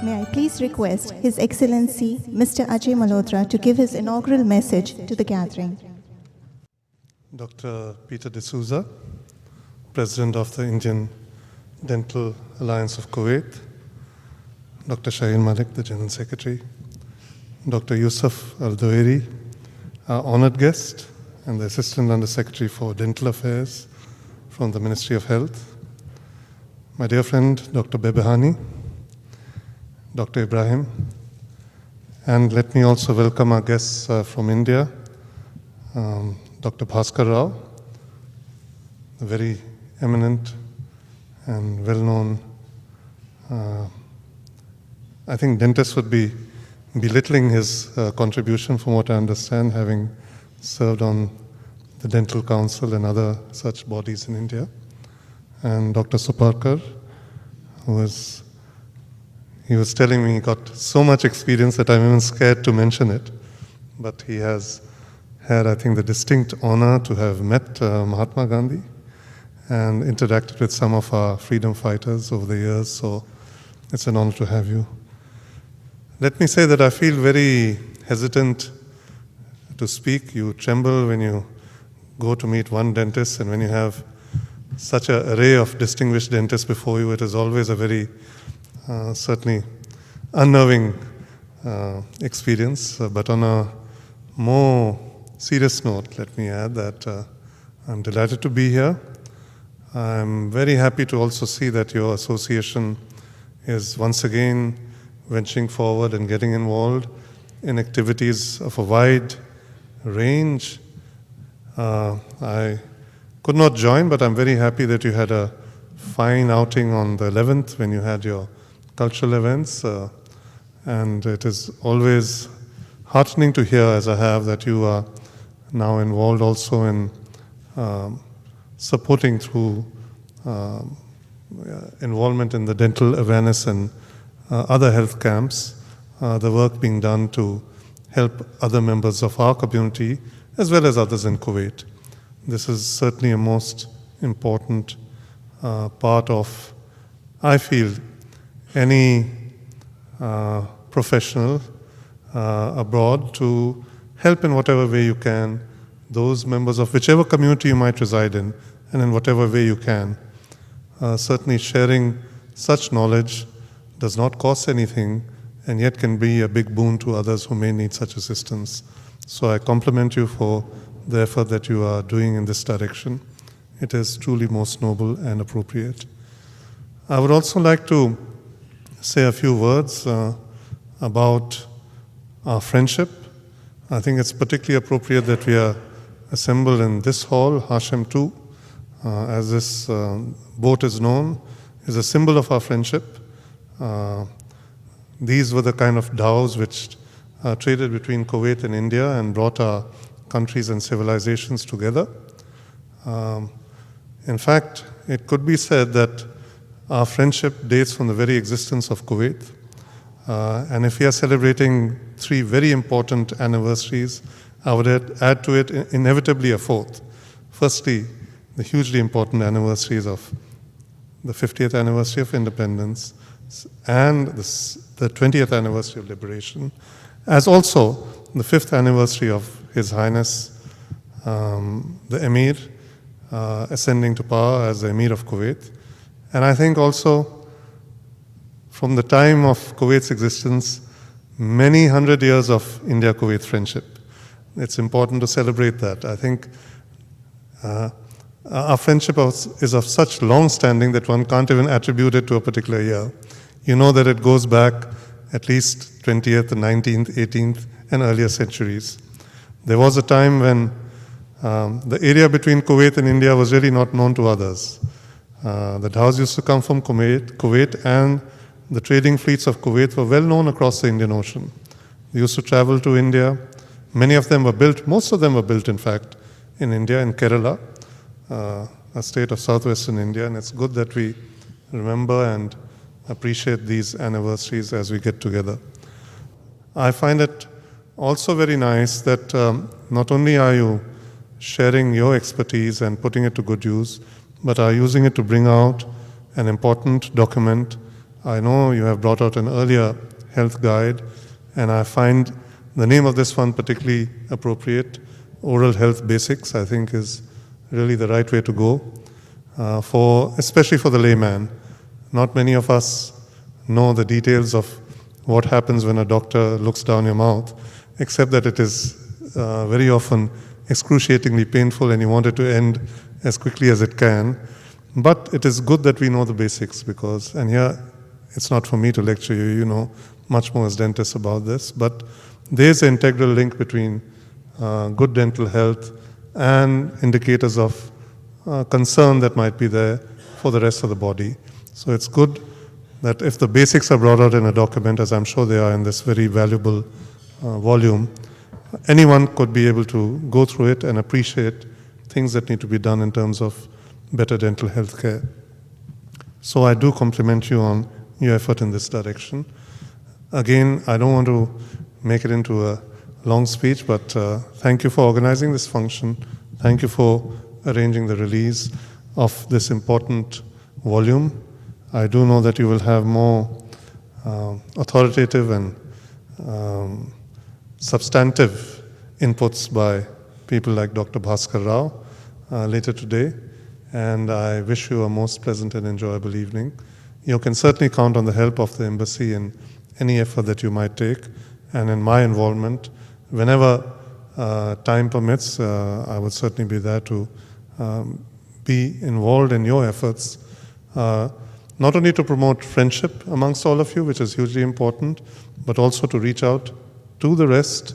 may I please request His Excellency Mr. Ajay Malhotra to give his inaugural message to the gathering. Dr. Peter D'Souza, President of the Indian Dental Alliance of Kuwait, Dr. Shaheen Malik, the General Secretary, Dr. Yusuf Al-Doeri, our honored guest, and the Assistant Under Secretary for Dental Affairs from the Ministry of Health, my dear friend Dr. Bebehani, Dr. Ibrahim, and let me also welcome our guests from India, Dr. Bhaskar Rao, a very eminent and well-known, I think dentists would be belittling his contribution from what I understand, having served on the Dental Council and other such bodies in India. And Dr. Suparkar, he was telling me he got so much experience that I'm even scared to mention it. But he has had, I think, the distinct honor to have met Mahatma Gandhi and interacted with some of our freedom fighters over the years. So it's an honor to have you. Let me say that I feel very hesitant to speak. You tremble when you go to meet one dentist, and when you have such an array of distinguished dentists before you, it is always a very certainly unnerving experience. But on a more serious note, let me add that I'm delighted to be here. I'm very happy to also see that your association is once again venturing forward and getting involved in activities of a wide range. I could not join, but I'm very happy that you had a fine outing on the 11th when you had your cultural events. And it is always heartening to hear, as I have, that you are now involved also in supporting through involvement in the dental awareness and other health camps, the work being done to help other members of our community as well as others in Kuwait. This is certainly a most important part of, I feel, any professional abroad to help in whatever way you can those members of whichever community you might reside in, and in whatever way you can. Certainly sharing such knowledge does not cost anything and yet can be a big boon to others who may need such assistance. So I compliment you for the effort that you are doing in this direction. It is truly most noble and appropriate. I would also like to say a few words about our friendship. I think it's particularly appropriate that we are assembled in this hall, Hashem 2, as this boat is known, is a symbol of our friendship. These were the kind of dhows which traded between Kuwait and India and brought our countries and civilizations together. In fact, it could be said that our friendship dates from the very existence of Kuwait. And if we are celebrating 3 very important anniversaries, I would add to it inevitably a 4th. Firstly, the hugely important anniversaries of the 50th anniversary of independence and the 20th anniversary of liberation, as also the 5th anniversary of His Highness, the Emir, ascending to power as the Emir of Kuwait. And I think also from the time of Kuwait's existence, many hundred years of India-Kuwait friendship. It's important to celebrate that. I think our friendship is of such long standing that one can't even attribute it to a particular year. You know that it goes back at least 20th, 19th, 18th, and earlier centuries. There was a time when the area between Kuwait and India was really not known to others. The dhows used to come from Kuwait, and the trading fleets of Kuwait were well known across the Indian Ocean. They used to travel to India. Many of them were built, most of them were built, in fact, in India, in Kerala, a state of southwestern India, and it's good that we remember and appreciate these anniversaries as we get together. I find it also very nice that not only are you sharing your expertise and putting it to good use, but are using it to bring out an important document, I know you have brought out an earlier health guide, and I find the name of this one particularly appropriate. Oral Health Basics, I think, is really the right way to go, especially for the layman. Not many of us know the details of what happens when a doctor looks down your mouth, except that it is very often excruciatingly painful and you want it to end as quickly as it can. But it is good that we know the basics because, and here it's not for me to lecture you, you know much more as dentists about this, but there's an integral link between good dental health and indicators of concern that might be there for the rest of the body. So it's good that if the basics are brought out in a document, as I'm sure they are in this very valuable volume, anyone could be able to go through it and appreciate things that need to be done in terms of better dental health care. So I do compliment you on your effort in this direction. Again, I don't want to make it into a long speech, but thank you for organizing this function. Thank you for arranging the release of this important volume. I do know that you will have more authoritative and substantive inputs by people like Dr. Bhaskar Rao later today, and I wish you a most pleasant and enjoyable evening. You can certainly count on the help of the embassy in any effort that you might take, and in my involvement. Whenever time permits, I would certainly be there to be involved in your efforts, not only to promote friendship amongst all of you, which is hugely important, but also to reach out to the rest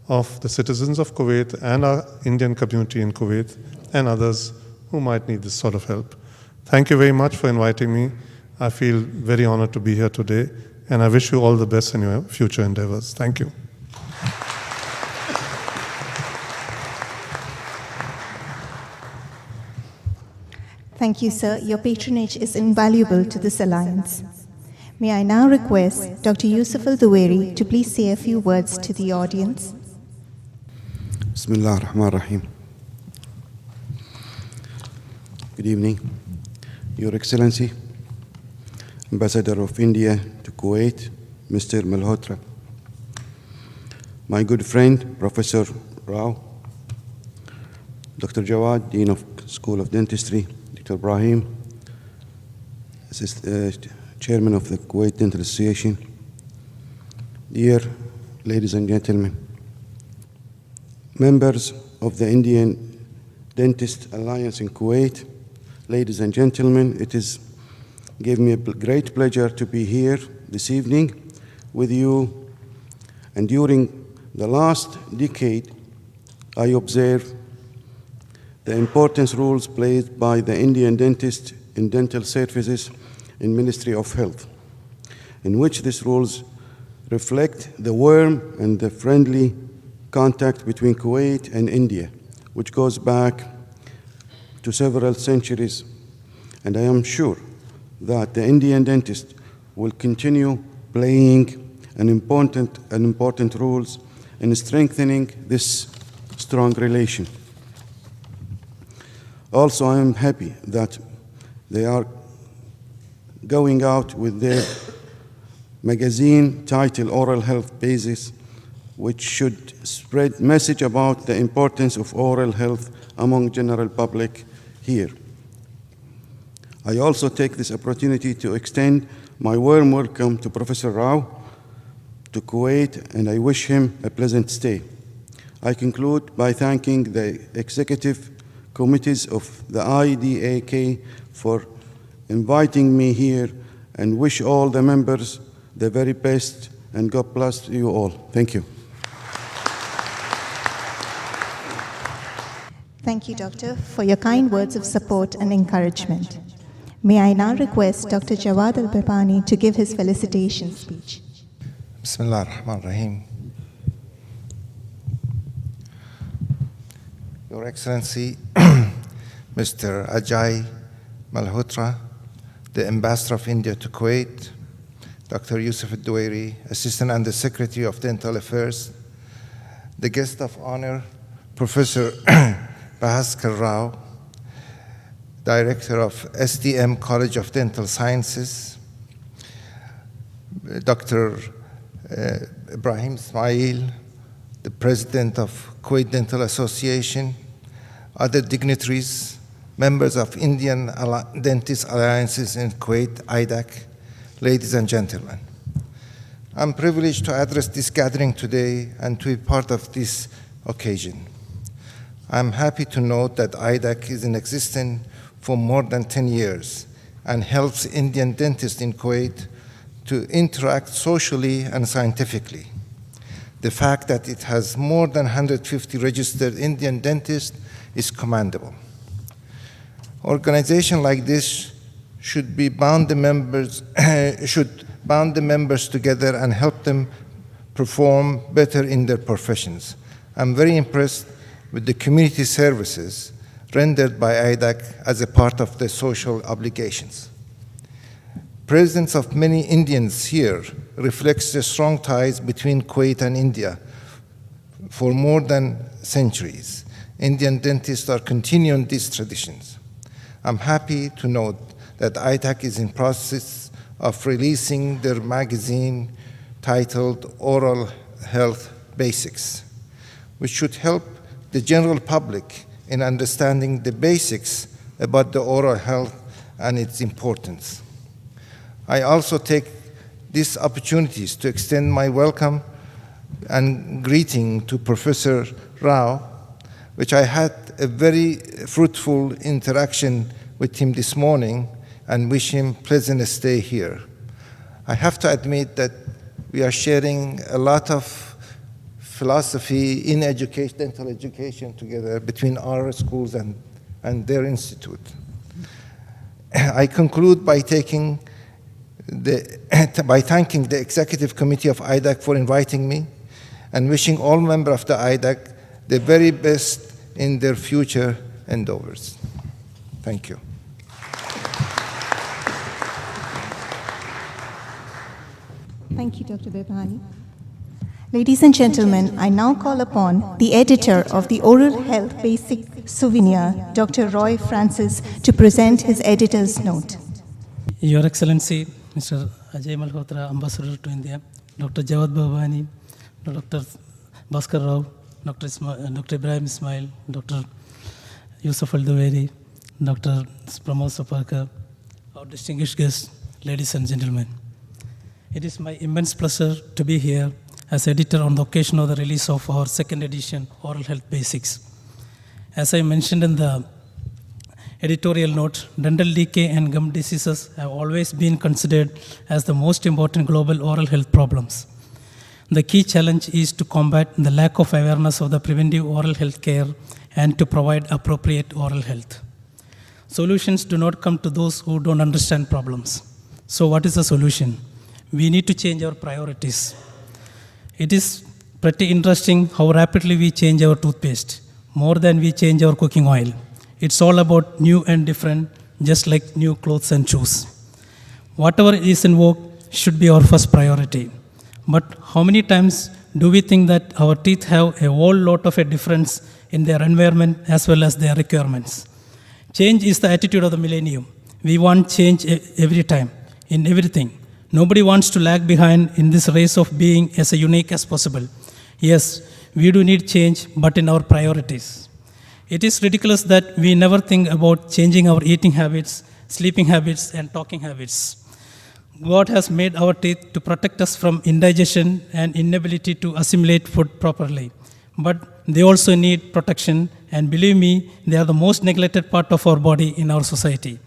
of the citizens of Kuwait and our Indian community in Kuwait and others who might need this sort of help. Thank you very much for inviting me. I feel very honored to be here today, and I wish you all the best in your future endeavors. Thank you. Thank you, sir. Your patronage is invaluable to this alliance. May I now request Dr. Yusuf Al-Duwairi to please say a few words to the audience. Bismillah ar-Rahman ar-Rahim. Good evening, Your Excellency, Ambassador of India to Kuwait, Mr. Malhotra, my good friend, Professor Rao, Dr. Jawad, Dean of School of Dentistry, Dr. Ibrahim, Chairman of the Kuwait Dental Association, dear ladies and gentlemen, members of the Indian Dentist Alliance in Kuwait, ladies and gentlemen, it gave me a great pleasure to be here this evening with you. And during the last decade, I observed the important roles played by the Indian dentist in dental services in Ministry of Health, in which these roles reflect the warm and the friendly contact between Kuwait and India, which goes back to several centuries. And I am sure that the Indian dentist will continue playing an important roles in strengthening this strong relation. Also, I am happy that they are going out with their magazine titled Oral Health Basis, which should spread message about the importance of oral health among general public here. I also take this opportunity to extend my warm welcome to Professor Rao to Kuwait, and I wish him a pleasant stay. I conclude by thanking the executive committees of the IDAK for inviting me here, and wish all the members the very best, and God bless you all. Thank you. Thank you, Doctor, for your kind words of support and encouragement. May I now request Dr. Jawad Al-Bibani to give his felicitation speech. Bismillah ar-Rahman ar-Rahim. Your Excellency, Mr. Ajay Malhotra, the Ambassador of India to Kuwait, Dr. Yusuf Al-Duwairi, Assistant Under Secretary of Dental Affairs, the guest of honor, Professor Bhaskar Rao, Director of SDM College of Dental Sciences, Dr. Ibrahim Ismail, the president of Kuwait Dental Association, other dignitaries, members of Indian Dentist Alliances in Kuwait, IDAC, ladies and gentlemen. I'm privileged to address this gathering today and to be part of this occasion. I'm happy to note that IDAC is in existence for more than 10 years and helps Indian dentists in Kuwait to interact socially and scientifically. The fact that it has more than 150 registered Indian dentists is commendable. Organizations like this should bound the members together and help them perform better in their professions. I'm very impressed with the community services rendered by IDAC as a part of their social obligations. Presence of many Indians here reflects the strong ties between Kuwait and India for more than centuries. Indian dentists are continuing these traditions. I'm happy to note that IDAC is in process of releasing their magazine titled Oral Health Basics, which should help the general public in understanding the basics about the oral health and its importance. I also take these opportunities to extend my welcome and greeting to Professor Rao, which I had a very fruitful interaction with him this morning, and wish him pleasant stay here. I have to admit that we are sharing a lot of philosophy in education, dental education together between our schools and their institute. I conclude by thanking the Executive Committee of IDAC for inviting me and wishing all members of the IDAC the very best in their future endeavors. Thank you. Thank you, Dr. Bebhani. Ladies and gentlemen, I now call upon the editor of the Oral Health Basic Souvenir, Dr. Roy Francis, to present his editor's note. Your Excellency, Mr. Ajay Malhotra, Ambassador to India, Dr. Jawad Bebhani, Dr. Bhaskar Rao, Dr. Ibrahim Ismail, Dr. Yusuf Al-Duwairi, Dr. Pramod Sapakar, our distinguished guests, ladies and gentlemen. It is my immense pleasure to be here as editor on the occasion of the release of our second edition, Oral Health Basics. As I mentioned in the editorial note, dental decay and gum diseases have always been considered as the most important global oral health problems. The key challenge is to combat the lack of awareness of the preventive oral health care and to provide appropriate oral health. Solutions do not come to those who don't understand problems. So what is the solution? We need to change our priorities. It is pretty interesting how rapidly we change our toothpaste, more than we change our cooking oil. It's all about new and different, just like new clothes and shoes. Whatever is in vogue should be our first priority. But how many times do we think that our teeth have a whole lot of a difference in their environment as well as their requirements? Change is the attitude of the millennium. We want change every time, in everything. Nobody wants to lag behind in this race of being as unique as possible. Yes, we do need change, but in our priorities. It is ridiculous that we never think about changing our eating habits, sleeping habits, and talking habits. God has made our teeth to protect us from indigestion and inability to assimilate food properly. But they also need protection, and believe me, they are the most neglected part of our body in our society.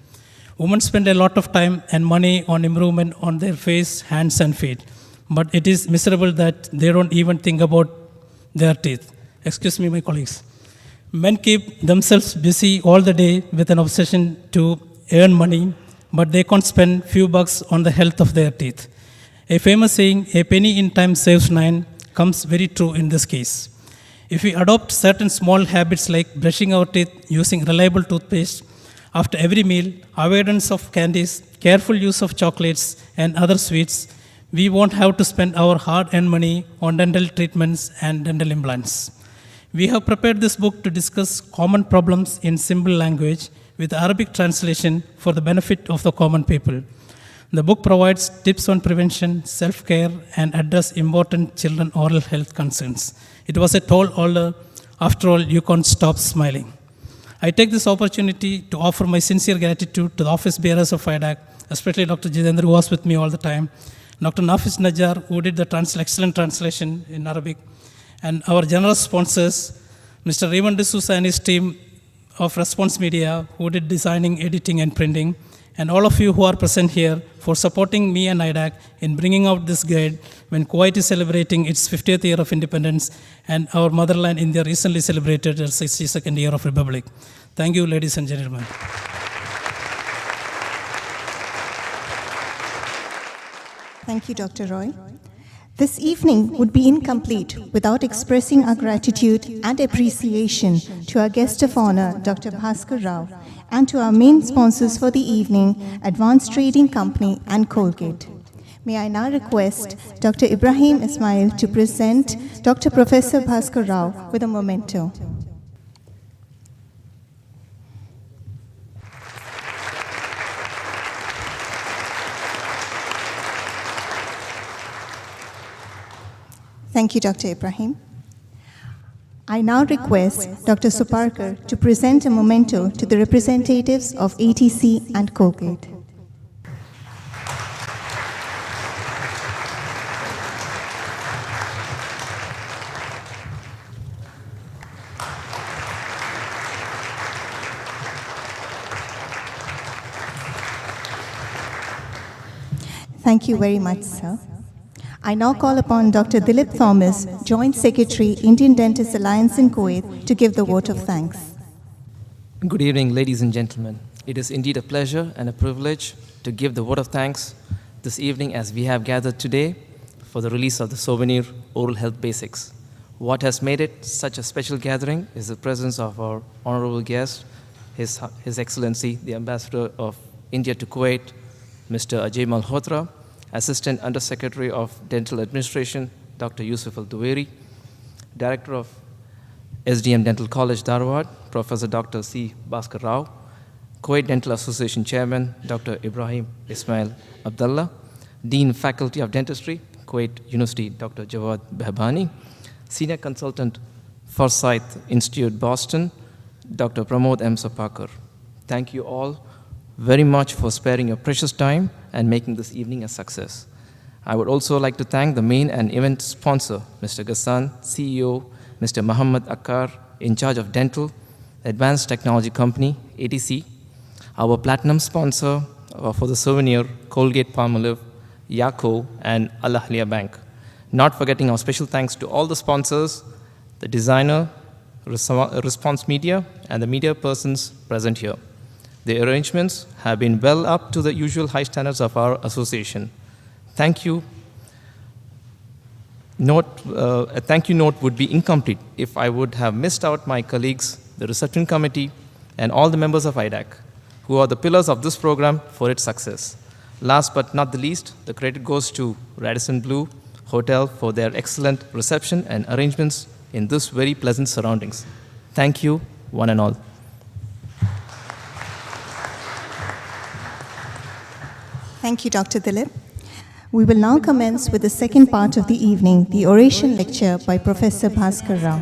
Women spend a lot of time and money on improvement on their face, hands, and feet. But it is miserable that they don't even think about their teeth. Excuse me, my colleagues. Men keep themselves busy all the day with an obsession to earn money, but they can't spend few bucks on the health of their teeth. A famous saying, "A penny in time saves 9, comes very true in this case. If we adopt certain small habits like brushing our teeth using reliable toothpaste, after every meal, avoidance of candies, careful use of chocolates and other sweets, we won't have to spend our hard-earned money on dental treatments and dental implants. We have prepared this book to discuss common problems in simple language with Arabic translation for the benefit of the common people. The book provides tips on prevention, self-care, and address important children oral health concerns. It was a tall order. After all, you can't stop smiling. I take this opportunity to offer my sincere gratitude to the office bearers of IDAC, especially Dr. Jitendra, who was with me all the time, Dr. Nafis Najjar, who did the excellent translation in Arabic, and our generous sponsors, Mr. Raymond D'Souza and his team of Response Media, who did designing, editing, and printing, and all of you who are present here for supporting me and IDAC in bringing out this guide when Kuwait is celebrating its 50th year of independence and our motherland India recently celebrated its 62nd year of republic. Thank you, ladies and gentlemen. Thank you, Dr. Roy. This evening would be incomplete without expressing our gratitude and appreciation to our guest of honor, Dr. Bhaskar Rao, and to our main sponsors for the evening, Advanced Trading Company and Colgate. May I now request Dr. Ibrahim Ismail to present Dr. Professor Bhaskar Rao with a memento. Thank you, Dr. Ibrahim. I now request Dr. Suparkar to present a memento to the representatives of ATC and Colgate. Thank you very much, sir. I now call upon Dr. Dilip Thomas, Joint Secretary, Indian Dentists Alliance in Kuwait, to give the vote of thanks. Good evening, ladies and gentlemen. It is indeed a pleasure and a privilege to give the vote of thanks this evening as we have gathered today for the release of the souvenir Oral Health Basics. What has made it such a special gathering is the presence of our honorable guest, His Excellency, the Ambassador of India to Kuwait, Mr. Ajay Malhotra, Assistant Undersecretary of Dental Administration, Dr. Yusuf Al-Duwairi, Director of SDM Dental College, Dharwad, Professor Dr. C. Bhaskar Rao, Kuwait Dental Association Chairman, Dr. Ibrahim Ismail Abdullah, Dean Faculty of Dentistry, Kuwait University, Dr. Jawad Behbani, Senior Consultant, Forsyth Institute, Boston, Dr. Pramod M. Sapakar. Thank you all very much for sparing your precious time and making this evening a success. I would also like to thank the main and event sponsor, Mr. Ghassan, CEO, Mr. Muhammad Akkar, in charge of Dental, Advanced Technology Company, ATC, our platinum sponsor for the souvenir, Colgate Palmolive, Yaco, and Al Ahliya Bank. Not forgetting our special thanks to all the sponsors, the designer, Response Media, and the media persons present here. The arrangements have been well up to the usual high standards of our association. Thank you. A thank you note would be incomplete if I would have missed out my colleagues, the reception committee, and all the members of IDAC, who are the pillars of this program for its success. Last but not the least, the credit goes to Radisson Blu Hotel for their excellent reception and arrangements in this very pleasant surroundings. Thank you, one and all. Thank you, Dr. Dilip. We will now commence with the second part of the evening, the oration lecture by Professor Bhaskar Rao.